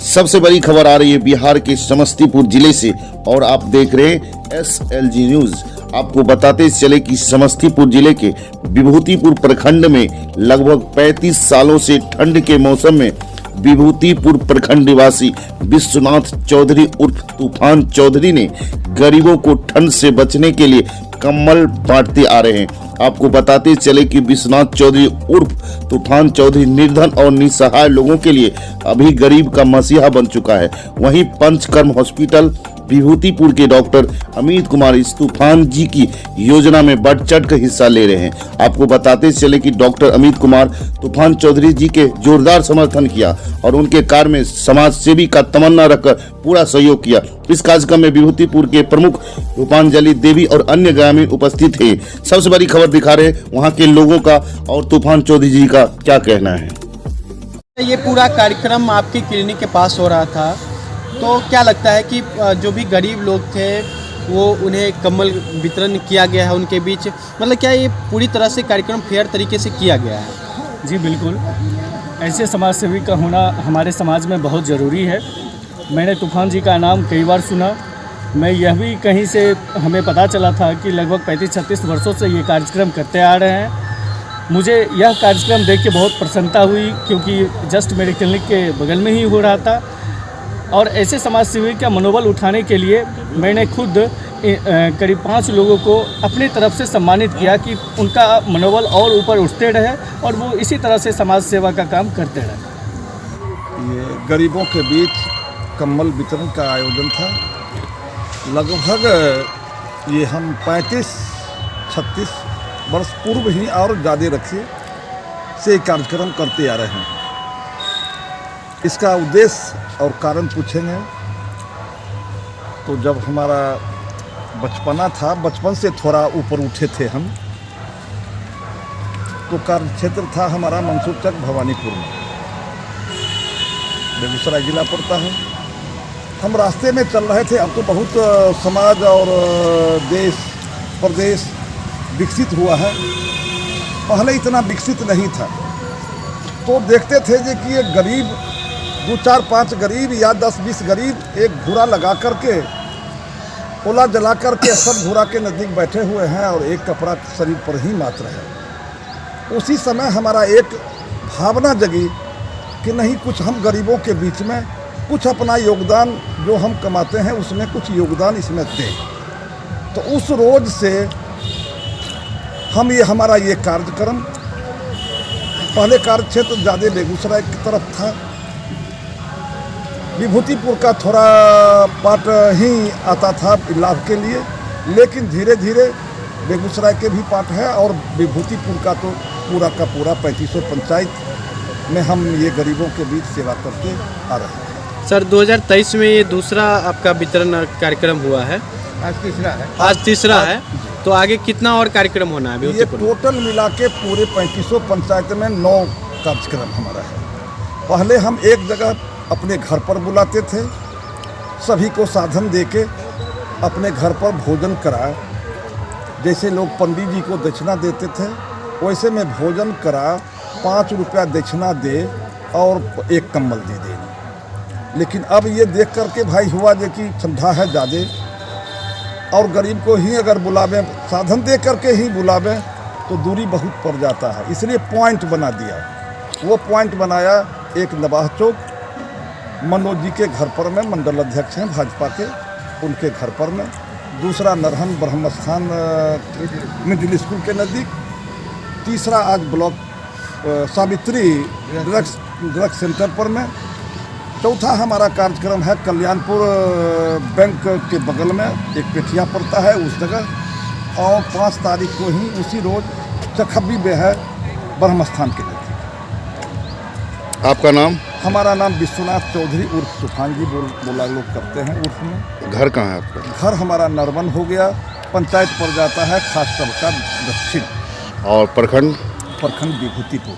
सबसे बड़ी खबर आ रही है बिहार के समस्तीपुर जिले से और आप देख रहे हैं SLG न्यूज। आपको बताते चले कि समस्तीपुर जिले के विभूतिपुर प्रखंड में लगभग 35 सालों से ठंड के मौसम में विभूतिपुर प्रखंड निवासी विश्वनाथ चौधरी उर्फ तूफान चौधरी ने गरीबों को ठंड से बचने के लिए कंबल बांटते आ रहे हैं। आपको बताते चले कि विश्वनाथ चौधरी उर्फ तूफान चौधरी निर्धन और निसहाय लोगों के लिए अभी गरीब का मसीहा बन चुका है। वहीं पंचकर्म हॉस्पिटल विभूतिपुर के डॉक्टर अमित कुमार इस तूफान जी की योजना में बढ़ चढ़ कर हिस्सा ले रहे हैं। आपको बताते चले कि डॉक्टर अमित कुमार तूफान चौधरी जी के जोरदार समर्थन किया और उनके कार्य में समाज सेवी का तमन्ना रखकर पूरा सहयोग किया। इस कार्यक्रम में विभूतिपुर के प्रमुख रूपांजलि देवी और अन्य ग्रामीण उपस्थित थे। सबसे बड़ी खबर दिखा रहे वहाँ के लोगों का और तूफान चौधरी जी का क्या कहना है। ये पूरा कार्यक्रम आपकी क्लिनिक के पास हो रहा था, तो क्या लगता है कि जो भी गरीब लोग थे वो उन्हें कंबल वितरण किया गया है उनके बीच, मतलब क्या ये पूरी तरह से कार्यक्रम फेयर तरीके से किया गया है? जी बिल्कुल, ऐसे समाज सेवी का होना हमारे समाज में बहुत ज़रूरी है। मैंने तूफान जी का नाम कई बार सुना। मैं यह भी कहीं से हमें पता चला था कि लगभग 35-36 वर्षों से ये कार्यक्रम करते आ रहे हैं। मुझे यह कार्यक्रम देख के बहुत प्रसन्नता हुई क्योंकि जस्ट मेरे क्लिनिक के बगल में ही हो रहा था और ऐसे समाज सेवी का मनोबल उठाने के लिए मैंने खुद करीब 5 लोगों को अपनी तरफ से सम्मानित किया कि उनका मनोबल और ऊपर उठते रहे और वो इसी तरह से समाज सेवा का काम करते रहे। ये गरीबों के बीच कंबल वितरण का आयोजन था। लगभग ये हम 35-36 वर्ष पूर्व ही और ज़्यादा रखिए से कार्यक्रम करते आ रहे हैं। इसका उद्देश्य और कारण पूछेंगे तो जब हमारा बचपना था, बचपन से थोड़ा ऊपर उठे थे हम, तो कार्य क्षेत्र था हमारा मंसूरचक भवानीपुर में, बेगूसराय जिला पड़ता है। हम रास्ते में चल रहे थे। अब तो बहुत समाज और देश प्रदेश विकसित हुआ है, पहले इतना विकसित नहीं था। तो देखते थे कि ये गरीब 2-4-5 गरीब या 10-20 गरीब एक घूरा लगा करके ओला जला करके सब घूरा के नज़दीक बैठे हुए हैं और एक कपड़ा शरीर पर ही मात्र है। उसी समय हमारा एक भावना जगी कि नहीं, कुछ हम गरीबों के बीच में कुछ अपना योगदान जो हम कमाते हैं उसमें कुछ योगदान इसमें दें। तो उस रोज से हम हमारा ये कार्यक्रम, पहले कार्य क्षेत्र ज़्यादा बेगूसराय की तरफ था, विभूतिपुर का थोड़ा पार्ट ही आता था लाभ के लिए, लेकिन धीरे धीरे बेगूसराय के भी पार्ट है और विभूतिपुर का तो पूरा का पूरा 3500 पंचायत में हम ये गरीबों के बीच सेवा करते आ रहे हैं। सर 2023 में ये दूसरा आपका वितरण कार्यक्रम हुआ है, आज तीसरा है, तो आगे कितना और कार्यक्रम होना है? ये टोटल मिला के पूरे 3500 पंचायत में 9 कार्यक्रम हमारा है। पहले हम एक जगह अपने घर पर बुलाते थे, सभी को साधन देके अपने घर पर भोजन कराए। जैसे लोग पंडित जी को दक्षिणा देते थे वैसे में भोजन करा, 5 रुपया दक्षिणा दे और एक कंबल दे देना। लेकिन अब ये देख करके भाई हुआ जो कि ठंडा है ज़्यादा और गरीब को ही अगर बुलावें, साधन दे करके ही बुलावें तो दूरी बहुत पड़ जाता है। इसलिए पॉइंट बना दिया। वो पॉइंट बनाया एक नवाह चौक मनोज जी के घर पर में, मंडल अध्यक्ष हैं भाजपा के, उनके घर पर में। दूसरा नरहन ब्रह्मस्थान मिडिल स्कूल के नज़दीक। तीसरा आज ब्लॉक सावित्री ड्रग्स सेंटर पर में। चौथा हमारा कार्यक्रम है कल्याणपुर बैंक के बगल में एक पेठिया पड़ता है उस जगह, और 5 तारीख को ही उसी रोज चखब्बी में है ब्रह्मस्थान के नज़दीक। आपका नाम? हमारा नाम विश्वनाथ चौधरी उर्फ तूफान जी बोला लोग करते हैं उर्फ में। घर कहाँ है आपका? घर हमारा नरवन हो गया, पंचायत पड़ जाता है खास तबका दक्षिण, और प्रखंड विभूतिपुर।